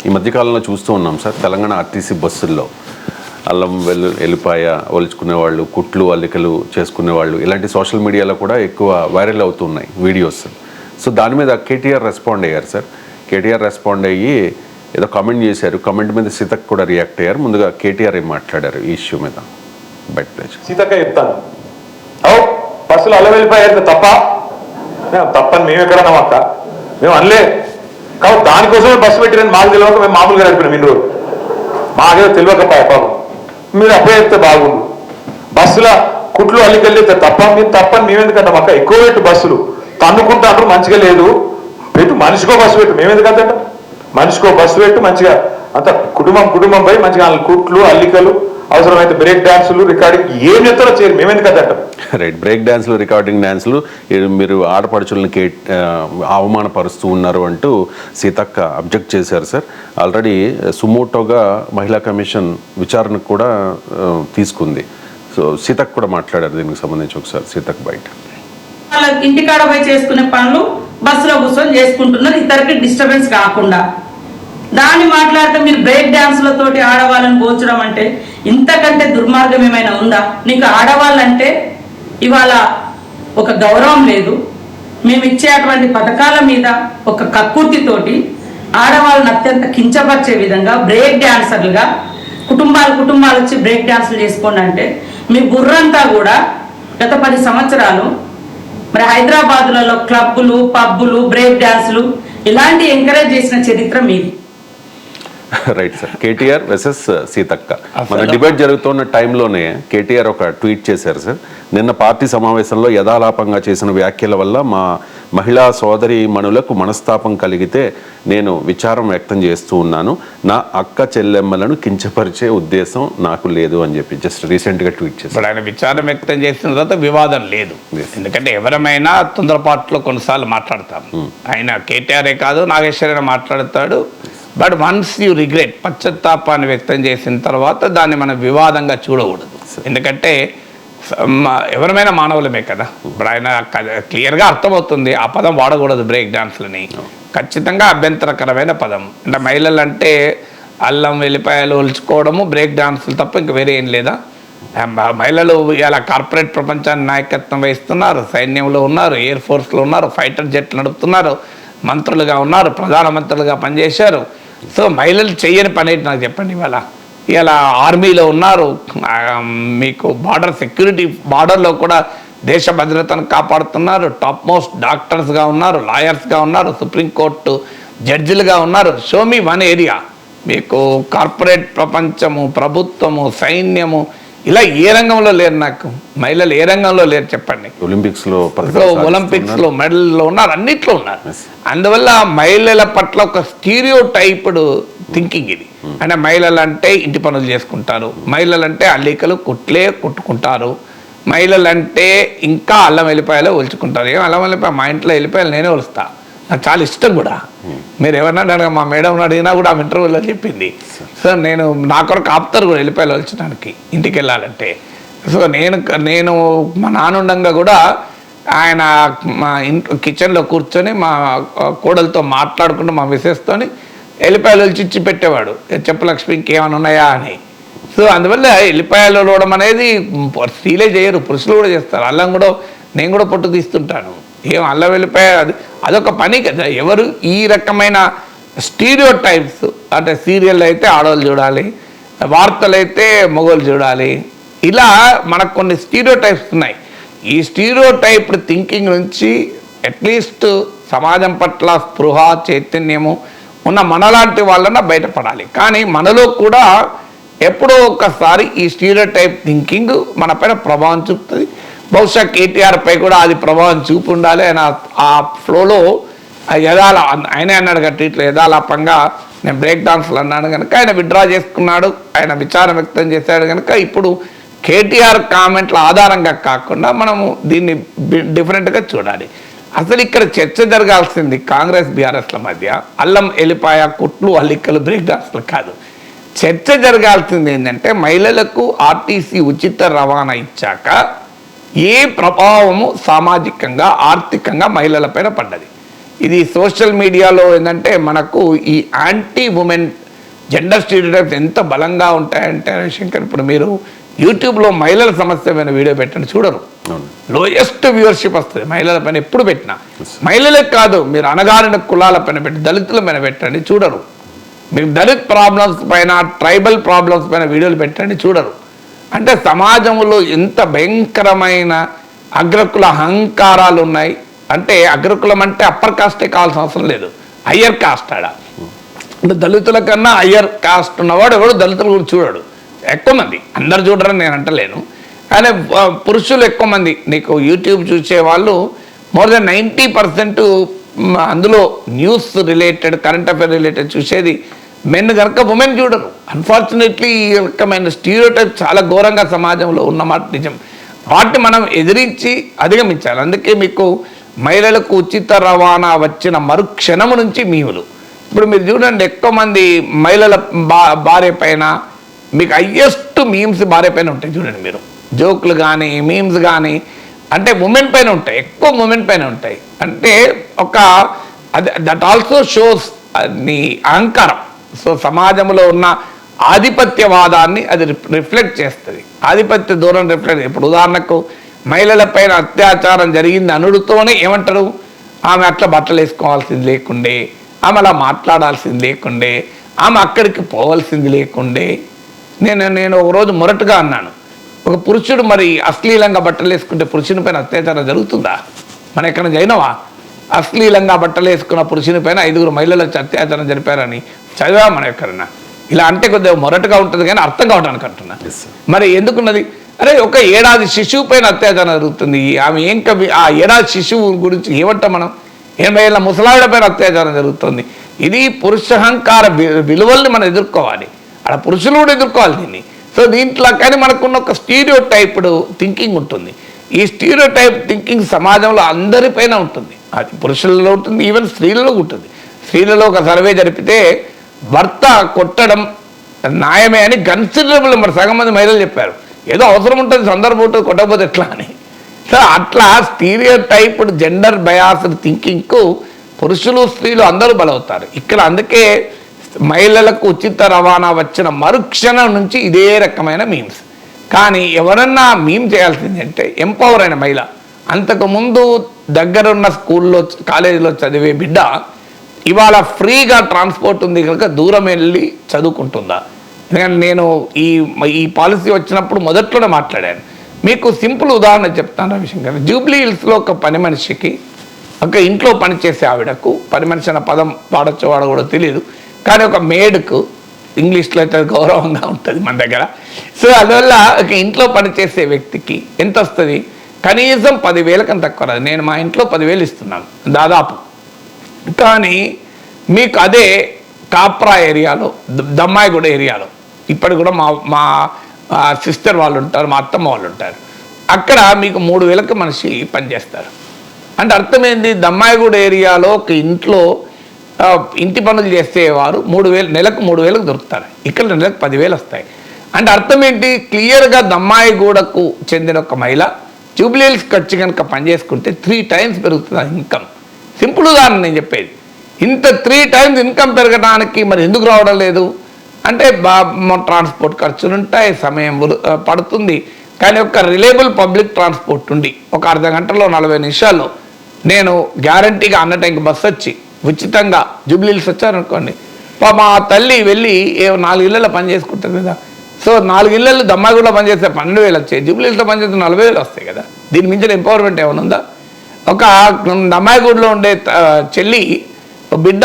ఈ మధ్యకాలంలో చూస్తూ ఉన్నాం సార్, తెలంగాణ ఆర్టీసీ బస్సుల్లో అల్లం ఎల్లిపాయ ఒలుచుకునే వాళ్ళు, కుట్లు అల్లికలు చేసుకునే వాళ్ళు, ఇలాంటి సోషల్ మీడియాలో కూడా ఎక్కువ వైరల్ అవుతున్నాయి వీడియోస్. సో దాని మీద కేటీఆర్ రెస్పాండ్ అయ్యారు సార్. కేటీఆర్ రెస్పాండ్ అయ్యి ఏదో కామెంట్ చేశారు. కామెంట్ మీద సీతక్క కూడా రియాక్ట్ అయ్యారు. ముందుగా కేటీఆర్ ఏం మాట్లాడారు ఈ ఇష్యూ మీద? Bet place. సీతక్క చెప్తాను, బస్సులు అల్లం వెళ్ళిపోయారు తప్ప తప్పని మేము ఎక్కడన్నాం అక్క, మేము అనలే. కాబట్టి దానికోసమే బస్సు పెట్టిరని మాకు తెలియక మేము మామూలుగా నడిపినాం. ఇన్ని రోజులు మాకేదో తెలియకపోయా పాపం. మీరు అప్పుడే చెప్తే బాగుండు. బస్సుల కుట్లు అల్లికెళ్ళితే తప్ప మీరు తప్పని మేమెందుకంటాం అక్క. ఎక్కువ పెట్టు బస్సులు తన్నుకుంటాంటారు, మంచిగా లేదు పెట్టు. మనిషికో బస్సు పెట్టు, మేమెందుకంటే మనిషికో బస్సు పెట్టు మంచిగా. అంత కుటుంబం పోయి మంచిగా కుట్లు అల్లికలు అవసరమైతే బ్రేక్ డాన్సులు రికార్డింగ్ ఏం చెప్తారో చేయరు, మేమెందుకంటాం. రైట్, బ్రేక్ డాన్సులు రికార్డింగ్ డాన్సులు మీరు ఆడపడుచుల్ని అవమానపరుస్తూ ఉన్నారు అంటూ సీతక్క అబ్జెక్ట్ చేశారు సార్. ఆల్రెడీ సుమోటోగా మహిళా కమిషన్ విచారణకు కూడా తీసుకుంది. సో సీతక్క కూడా మాట్లాడారు దీనికి సంబంధించి. ఒకసారి సీతక్క బయట. ఇంటికాడ పోయి చేసుకునే పనులు బస్సులో కూర్చొని చేసుకుంటున్నారు, ఇద్దరికి డిస్టర్బెన్స్ కాకుండా. దాన్ని మాట్లాడితే మీరు బ్రేక్ డాన్సులతోటి ఆడవాళ్ళని పోల్చడం అంటే ఇంతకంటే దుర్మార్గం ఏమైనా ఉందా? నీకు ఆడవాళ్ళంటే ఇవాళ ఒక గౌరవం లేదు. మేము ఇచ్చేటువంటి పథకాల మీద ఒక కక్కుర్తితోటి ఆడవాళ్ళని అత్యంత కించపరిచే విధంగా బ్రేక్ డాన్సర్లుగా కుటుంబాలు వచ్చి బ్రేక్ డాన్సులు చేసుకోండి అంటే మీ బుర్రంతా కూడా గత 10 సంవత్సరాలు మరి హైదరాబాదులలో క్లబ్బులు, పబ్బులు, బ్రేక్ డాన్సులు ఇలాంటి ఎంకరేజ్ చేసిన చరిత్ర మీది. Right sir. KTR versus Seethakka. మన డిబేట్ జరుగుతున్న టైంలోనే కేటీఆర్ ఒక ట్వీట్ చేశారు సార్. నిన్న పార్టీ సమావేశంలో యథాలాపంగా చేసిన వ్యాఖ్యల వల్ల మా మహిళా సోదరి మనులకు మనస్తాపం కలిగితే నేను విచారం వ్యక్తం చేస్తూ ఉన్నాను. నా అక్క చెల్లెమ్మలను కించపరిచే ఉద్దేశం నాకు లేదు అని చెప్పి జస్ట్ రీసెంట్గా ట్వీట్ చేశారు. ఆయన విచారం వ్యక్తం చేసిన తర్వాత వివాదం లేదు. ఎందుకంటే ఎవరమైనా తొందరపాటులో కొన్నిసార్లు మాట్లాడతాం. ఆయన కేటీఆరే కాదు, నాగేశ్వరైనా మాట్లాడతాడు. బట్ వన్స్ యూ రిగ్రెట్, పశ్చాత్తాపాన్ని వ్యక్తం చేసిన తర్వాత దాన్ని మనం వివాదంగా చూడకూడదు. ఎందుకంటే ఎవరమైనా మానవులమే కదా. ఇప్పుడు ఆయన క్లియర్గా అర్థమవుతుంది ఆ పదం వాడకూడదు బ్రేక్ డాన్స్లని. ఖచ్చితంగా అభ్యంతరకరమైన పదం. అంటే మహిళలు అంటే అల్లం వెల్లిపాయలు ఒలుచుకోవడము బ్రేక్ డాన్సులు తప్ప ఇంక వేరే ఏం లేదా? మహిళలు ఇలా కార్పొరేట్ ప్రపంచాన్ని నాయకత్వం వహిస్తున్నారు, సైన్యంలో ఉన్నారు, ఎయిర్ ఫోర్స్లో ఉన్నారు, ఫైటర్ జెట్లు నడుపుతున్నారు, మంత్రులుగా ఉన్నారు, ప్రధానమంత్రులుగా పనిచేశారు. సో మహిళలు చెయ్యని పని ఏంటి నాకు చెప్పండి. ఇలా ఆర్మీలో ఉన్నారు, మీకు బార్డర్ సెక్యూరిటీ, బార్డర్లో కూడా దేశ భద్రతను కాపాడుతున్నారు, టాప్ మోస్ట్ డాక్టర్స్గా ఉన్నారు, లాయర్స్గా ఉన్నారు, సుప్రీంకోర్టు జడ్జిలుగా ఉన్నారు. Show me one area. మీకు కార్పొరేట్ ప్రపంచము, ప్రభుత్వము, సైన్యము ఇలా ఏ రంగంలో లేరు? నాకు మహిళలు ఏ రంగంలో లేరు చెప్పండి? ఒలింపిక్స్లో మెడల్లో ఉన్నారు, అన్నిట్లో ఉన్నారు. అందువల్ల మహిళల పట్ల ఒక స్టీరియో టైప్డ్ థింకింగ్ ఇది. అంటే మహిళలు అంటే ఇంటి పనులు చేసుకుంటారు, మహిళలు అంటే అల్లికలు కుట్లే కుట్టుకుంటారు, మహిళలు అంటే ఇంకా అల్లం వెల్లిపాయలు ఒలుచుకుంటారు. ఏం అల్లం వెల్లిపాయ మా ఇంట్లో వెల్లిపాయలు నేనే ఒలుస్తా, నాకు చాలా ఇష్టం కూడా. మీరు ఎవరన్నా మా మేడం అడిగినా కూడా ఆమె ఇంటర్వ్యూలో చెప్పింది. సో నేను నా కొరకు ఆపుతారు కూడా వెల్లిపాయలు ఒలచడానికి ఇంటికి వెళ్ళాలంటే. సో నేను మా నాన్నంగా కూడా ఆయన మా ఇంట్లో కిచెన్లో కూర్చొని మా కోడలతో మాట్లాడుకుంటూ మా మిసెస్తో ఎల్లిపాయలు ఒలిచి పెట్టేవాడు, చెప్పలక్ష్మి ఇంకేమైనా ఉన్నాయా అని. సో అందువల్ల ఎల్లిపాయలు ఒలవడం అనేది స్త్రీలే చేయరు, పురుషులు కూడా చేస్తారు. అల్లం కూడా నేను కూడా పొట్టు తీస్తుంటాను. ఏం అల్లం వెల్లిపాయ అదొక పని కదా. ఎవరు ఈ రకమైన స్టీరియో టైప్స్, అంటే సీరియల్ అయితే ఆడవాళ్ళు చూడాలి, వార్తలు అయితే మగవాళ్ళు చూడాలి, ఇలా మనకు కొన్ని స్టీరియో టైప్స్ ఉన్నాయి. ఈ స్టీరియో టైప్ థింకింగ్ నుంచి అట్లీస్ట్ సమాజం పట్ల స్పృహ, చైతన్యము ఉన్న మనలాంటి వాళ్ళన బయటపడాలి. కానీ మనలో కూడా ఎప్పుడో ఒకసారి ఈ స్టీరియో టైప్ థింకింగ్ మన పైన ప్రభావం చూపుతుంది. బహుశా కేటీఆర్ పై కూడా అది ప్రభావం చూపు ఉండాలి. ఆయన ఆ ఫ్లోలో ఆయనే అన్నాడు కదా ఇట్లా యథాలాపంగా నేను బ్రేక్ డాన్స్లు అన్నాడు కనుక ఆయన విత్డ్రా చేసుకున్నాడు, ఆయన విచారం వ్యక్తం చేశాడు కనుక ఇప్పుడు కేటీఆర్ కామెంట్ల ఆధారంగా కాకుండా మనము దీన్ని డిఫరెంట్గా చూడాలి. అసలు ఇక్కడ చర్చ జరగాల్సింది కాంగ్రెస్ బీఆర్ఎస్ల మధ్య అల్లం ఎల్లిపాయ కుట్లు అల్లికలు బ్రేక్ డాన్స్లు కాదు. చర్చ జరగాల్సింది ఏంటంటే మహిళలకు ఆర్టీసీ ఉచిత రవాణా ఇచ్చాక ఏ ప్రభావము సామాజికంగా ఆర్థికంగా మహిళలపైన పడ్డది. ఇది సోషల్ మీడియాలో ఏంటంటే మనకు ఈ యాంటీ ఉమెన్ జెండర్ స్టీరియోటైప్స్ ఎంత బలంగా ఉంటాయంటే శంకర్, ఇప్పుడు మీరు యూట్యూబ్లో మహిళల సమస్య పైన వీడియో పెట్టండి, చూడరు. లోయెస్ట్ వ్యూవర్షిప్ వస్తుంది మహిళల పైన ఎప్పుడు పెట్టినా. మహిళలకు కాదు, మీరు అణగారిన కులాల పైన పెట్టి దళితుల పైన పెట్టండి, చూడరు. మీరు దళిత్ ప్రాబ్లమ్స్ పైన, ట్రైబల్ ప్రాబ్లమ్స్ పైన వీడియోలు పెట్టండి, చూడరు. అంటే సమాజంలో ఎంత భయంకరమైన అగ్రకుల అహంకారాలు ఉన్నాయి. అంటే అగ్రకులం అంటే అప్పర్ కాస్టే కావాల్సిన అవసరం లేదు, హయ్యర్ కాస్ట్ ఆడ. అంటే దళితుల కన్నా హయ్యర్ కాస్ట్ ఉన్నవాడు ఎవడు దళితులు కూడా చూడడు. ఎక్కువ మంది, అందరు చూడరని నేను అంటలేను, కానీ పురుషులు ఎక్కువ మంది. నీకు యూట్యూబ్ చూసే వాళ్ళు మోర్ దెన్ 90% అందులో news related, current affair related చూసేది మెన్ కనుక ఉమెన్ చూడరు. అన్ఫార్చునేట్లీ ఈ రకమైన స్టీరియోటైప్ చాలా ఘోరంగా సమాజంలో ఉన్నమాట నిజం. వాటిని మనం ఎదిరించి అధిగమించాలి. అందుకే మీకు మహిళలకు ఉచిత రవాణా వచ్చిన మరుక్షణము నుంచి మీవులు. ఇప్పుడు మీరు చూడండి, ఎక్కువ మంది మహిళల భార్య పైన మీకు హయ్యెస్ట్ మీమ్స్ భార్య పైన ఉంటాయి. చూడండి మీరు, జోకులు కానీ మీమ్స్ కానీ అంటే ఉమెన్ పైన ఉంటాయి, ఎక్కువ ఉమెన్ పైన ఉంటాయి. అంటే ఒక దట్ ఆల్సో షోస్ నీ అహంకారం. సో సమాజంలో ఉన్న ఆధిపత్యవాదాన్ని అది రిఫ్లెక్ట్ చేస్తుంది. ఆధిపత్య ధోరణి రిఫ్లెక్ట్. ఇప్పుడు ఉదాహరణకు మహిళల పైన అత్యాచారం జరిగింది అనుడుతోనే ఏమంటారు, ఆమె అట్లా బట్టలు వేసుకోవాల్సింది లేకుండే, ఆమె అలా మాట్లాడాల్సింది లేకుండే, ఆమె అక్కడికి పోవాల్సింది లేకుండే. నేను ఒకరోజు మొరటుగా అన్నాను, ఒక పురుషుడు మరి అశ్లీలంగా బట్టలు వేసుకుంటే పురుషుని పైన అత్యాచారం జరుగుతుందా? మనం ఎక్కడ జైనవా? అశ్లీలంగా బట్టలు వేసుకున్న పురుషుని పైన 5 మహిళలు అత్యాచారం జరిపారని చదివా మనం ఎక్కడన్నా? ఇలా అంటే కొద్దిగా మొరటుగా ఉంటుంది కానీ అర్థం కావడానికి అంటున్నా. మరి ఎందుకున్నది? అరే, ఒక ఏడాది శిశువు పైన అత్యాచారం జరుగుతుంది, ఆమె ఏం కవి ఆ ఏడాది శిశువు గురించి ఏమంటాం మనం? 80 ఏళ్ళ ముసలావిడ పైన అత్యాచారం జరుగుతుంది. ఇది పురుషహంకార విలువల్ని మనం ఎదుర్కోవాలి. అక్కడ పురుషులు కూడా ఎదుర్కోవాలి దీన్ని. సో దీంట్లో కానీ మనకున్న ఒక స్టీరియో టైప్డ్ థింకింగ్ ఉంటుంది. ఈ స్టీరియో టైప్ థింకింగ్ సమాజంలో అందరిపైన ఉంటుంది. అది పురుషులలో ఉంటుంది, ఈవెన్ స్త్రీలలో ఉంటుంది. స్త్రీలలో ఒక సర్వే జరిపితే భర్త కొట్టడం న్యాయమే అని కన్సిడరబుల్ మరి సగం మంది మహిళలు చెప్పారు. ఏదో అవసరం ఉంటుంది, సందర్భం ఉంటుంది, కొట్టకపోతే ఎట్లా అని. సో అట్లా స్టీరియో టైప్డ్ జెండర్ బయాస్డ్ థింకింగ్కు పురుషులు స్త్రీలు అందరూ బలవుతారు ఇక్కడ. అందుకే మహిళలకు ఉచిత రవాణా వచ్చిన మరుక్షణం నుంచి ఇదే రకమైన మీమ్స్. కానీ ఎవరన్నా మీమ్ చేయాల్సింది అంటే ఎంపవర్ అయిన మహిళ. అంతకుముందు దగ్గరున్న స్కూల్లో కాలేజీలో చదివే బిడ్డ ఇవాళ ఫ్రీగా ట్రాన్స్పోర్ట్ ఉంది కనుక దూరం వెళ్ళి చదువుకుంటుందా? ఎందుకంటే నేను ఈ పాలసీ వచ్చినప్పుడు మొదట్లోనే మాట్లాడాను. మీకు సింపుల్ ఉదాహరణ చెప్తాను రవిశంకర్. జూబ్లీ హిల్స్లో ఒక పని మనిషికి, ఒక ఇంట్లో పనిచేసే ఆవిడకు, పని మనిషి అన్న పదం వాడచ్చో వాడ కూడా తెలియదు, కానీ ఒక మేడ్కు ఇంగ్లీష్లో అయితే గౌరవంగా ఉంటుంది మన దగ్గర. సో అందువల్ల ఒక ఇంట్లో పనిచేసే వ్యక్తికి ఎంత వస్తుంది? కనీసం 10,000 కన్నా తక్కువ రాదు. నేను మా ఇంట్లో 10,000 ఇస్తున్నాను దాదాపు. కానీ మీకు అదే కాప్రా ఏరియాలో, దమ్మాయిగూడ ఏరియాలో ఇప్పటికి కూడా మా సిస్టర్ వాళ్ళు ఉంటారు, మా అత్తమ్మ వాళ్ళు ఉంటారు. అక్కడ మీకు 3,000కి మనిషి పనిచేస్తారు. అంటే అర్థమైంది, దమ్మాయిగూడ ఏరియాలో ఒక ఇంట్లో ఇంటి పనులు చేసేవారు 3,000 నెలకు 3,000కు దొరుకుతారు. ఇక్కడ నెలకు 10,000 వస్తాయి. అంటే అర్థం ఏంటి? క్లియర్గా దమ్మాయిగూడకు చెందిన ఒక మహిళ జూబ్లీ హిల్స్కి వచ్చి కనుక పనిచేసుకుంటే 3 times పెరుగుతుంది ఆ ఇన్కమ్. సింపుల్ ఉదాహరణ నేను చెప్పేది. ఇంత 3 times ఇన్కమ్ పెరగడానికి మరి ఎందుకు రావడం లేదు అంటే ట్రాన్స్పోర్ట్ ఖర్చులు ఉంటాయి, సమయం పడుతుంది. కానీ ఒక రిలయబుల్ పబ్లిక్ ట్రాన్స్పోర్ట్ ఉండి ఒక అర్ధ గంటలో 40 నిమిషాల్లో నేను గ్యారంటీగా అన్న టైంకి బస్సు వచ్చి ఉచితంగా జూబ్లీ హిల్స్ వచ్చారనుకోండి, మా తల్లి వెళ్ళి 4 ఇళ్ళలో పని చేసుకుంటుంది కదా. సో 4 ఇళ్ళల్లో దమ్మాయిగూడలో పనిచేస్తే 12,000 వచ్చాయి, జూబ్లీ హిల్స్లో పనిచేస్తే 40,000 వస్తాయి కదా. దీని మించిన ఎంపవర్మెంట్ ఏమైనా ఉందా? ఒక దమ్మాయిగూడలో ఉండే చెల్లి బిడ్డ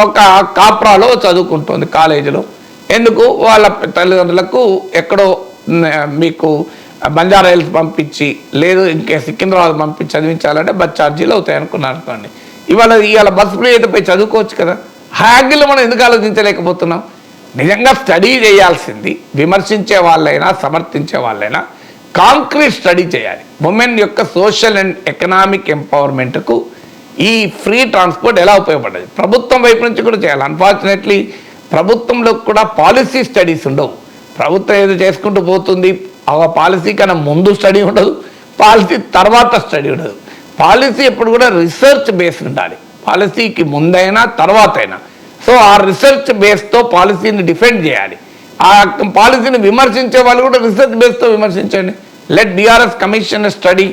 ఒక కాప్రాలో చదువుకుంటుంది కాలేజీలో. ఎందుకు? వాళ్ళ తల్లిదండ్రులకు ఎక్కడో మీకు బంజారా హిల్స్ పంపించి లేదు ఇంకే సికింద్రాబాద్ పంపించి చదివించాలంటే బస్ ఛార్జీలు అవుతాయి అనుకున్నారు అనుకోండి. ఇవాళ బస్సు ఫ్రీ అయితే పోయి చదువుకోవచ్చు కదా. హ్యాగిల్లో మనం ఎందుకు ఆలోచించలేకపోతున్నాం? నిజంగా స్టడీ చేయాల్సింది విమర్శించే వాళ్ళైనా సమర్థించే వాళ్ళైనా కాంక్రీట్ స్టడీ చేయాలి. ఉమెన్ యొక్క సోషల్ అండ్ ఎకనామిక్ ఎంపవర్మెంట్కు ఈ ఫ్రీ ట్రాన్స్పోర్ట్ ఎలా ఉపయోగపడ్డది ప్రభుత్వం వైపు నుంచి కూడా చేయాలి. అన్ఫార్చునేట్లీ ప్రభుత్వంలో కూడా పాలసీ స్టడీస్ ఉండవు. ప్రభుత్వం ఏదో చేసుకుంటూ పోతుంది, ఆ పాలసీ కన్నా ముందు స్టడీ ఉండదు, పాలసీ తర్వాత స్టడీ ఉండదు. పాలసీ ఎప్పుడు కూడా రీసెర్చ్ బేస్డ్ ఉండాలి. పాలసీకి ముందైనా తర్వాత అయినా. సో ఆ రీసెర్చ్ బేస్తో పాలసీని డిఫెండ్ చేయాలి. ఆ పాలసీని విమర్శించే వాళ్ళు కూడా రీసెర్చ్ బేస్తో విమర్శించండి. Let BRS commission study,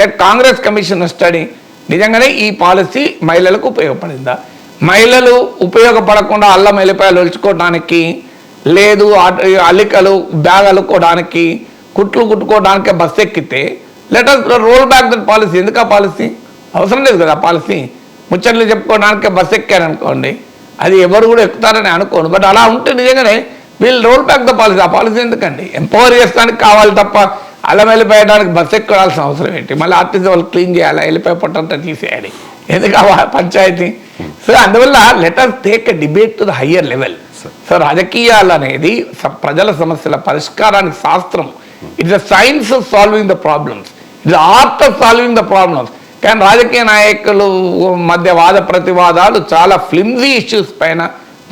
let Congress commission study. నిజంగానే ఈ పాలసీ మహిళలకు ఉపయోగపడిందా? మహిళలు ఉపయోగపడకుండా అల్లం ఎల్లిపాయలు ఒలుచుకోవడానికి లేదు, అల్లికలు బ్యాగ్ అల్లుకోవడానికి కుట్లు కుట్టుకోవడానికి బస్సు ఎక్కితే let us roll back that policy. ఎందుకు ఆ పాలసీ అవసరం లేదు కదా. పాలసీ ముచ్చట్లు చెప్పుకోవడానికి బస్సు ఎక్కారనుకోండి, అది ఎవరు కూడా ఎక్కుతారని అనుకోను. బట్ అలా ఉంటే నిజంగానే వీళ్ళు రోల్ బ్యాక్ ద పాలసీ. ఆ పాలసీ ఎందుకండి? ఎంపవర్ చేస్తానికి కావాలి తప్ప అల్లం వెళ్ళిపోయడానికి బస్సు ఎక్కాల్సిన అవసరం ఏంటి? మళ్ళీ ఆర్టీసీ వాళ్ళు క్లీన్ చేయాలి, వెళ్ళిపోయి పొట్టంతా తీసేయాలి. ఎందుకు పంచాయతీ? సో అందువల్ల let us take a debate to the higher level. So రాజకీయాలు అనేది ప్రజల సమస్యల పరిష్కారానికి శాస్త్రం. It's a science of solving the problems, it's art of solving the problems. కానీ రాజకీయ నాయకులు మధ్య వాద ప్రతివాదాలు చాలా ఫ్లిమ్జీ ఇష్యూస్ పైన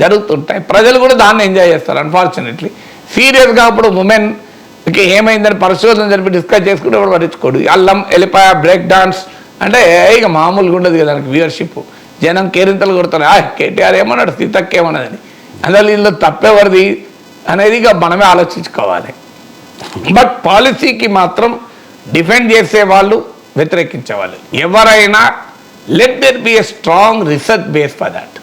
జరుగుతుంటాయి. ప్రజలు కూడా దాన్ని ఎంజాయ్ చేస్తారు. అన్ఫార్చునేట్లీ సీరియస్గా అప్పుడు ఉమెన్కి ఏమైందని పరిశోధన జరిపి డిస్కస్ చేసుకుంటే కూడా పట్టించుకోడు. అల్లం ఎల్లిపాయ బ్రేక్ డాన్స్ అంటే ఇక మామూలుగా ఉండదు కదా దానికి వ్యూవర్షిప్. జనం కేరింతలు కొడతారు, కేటీఆర్ ఏమన్నాడు, సీతక్క ఏమన్నదని. అందులో వీళ్ళు తప్పేవరిది అనేది ఇక మనమే ఆలోచించుకోవాలి. బట్ పాలసీకి మాత్రం డిఫెండ్ చేసే వాళ్ళు, వ్యతిరేకించే వాళ్ళు ఎవరైనా let there be a strong research base for that.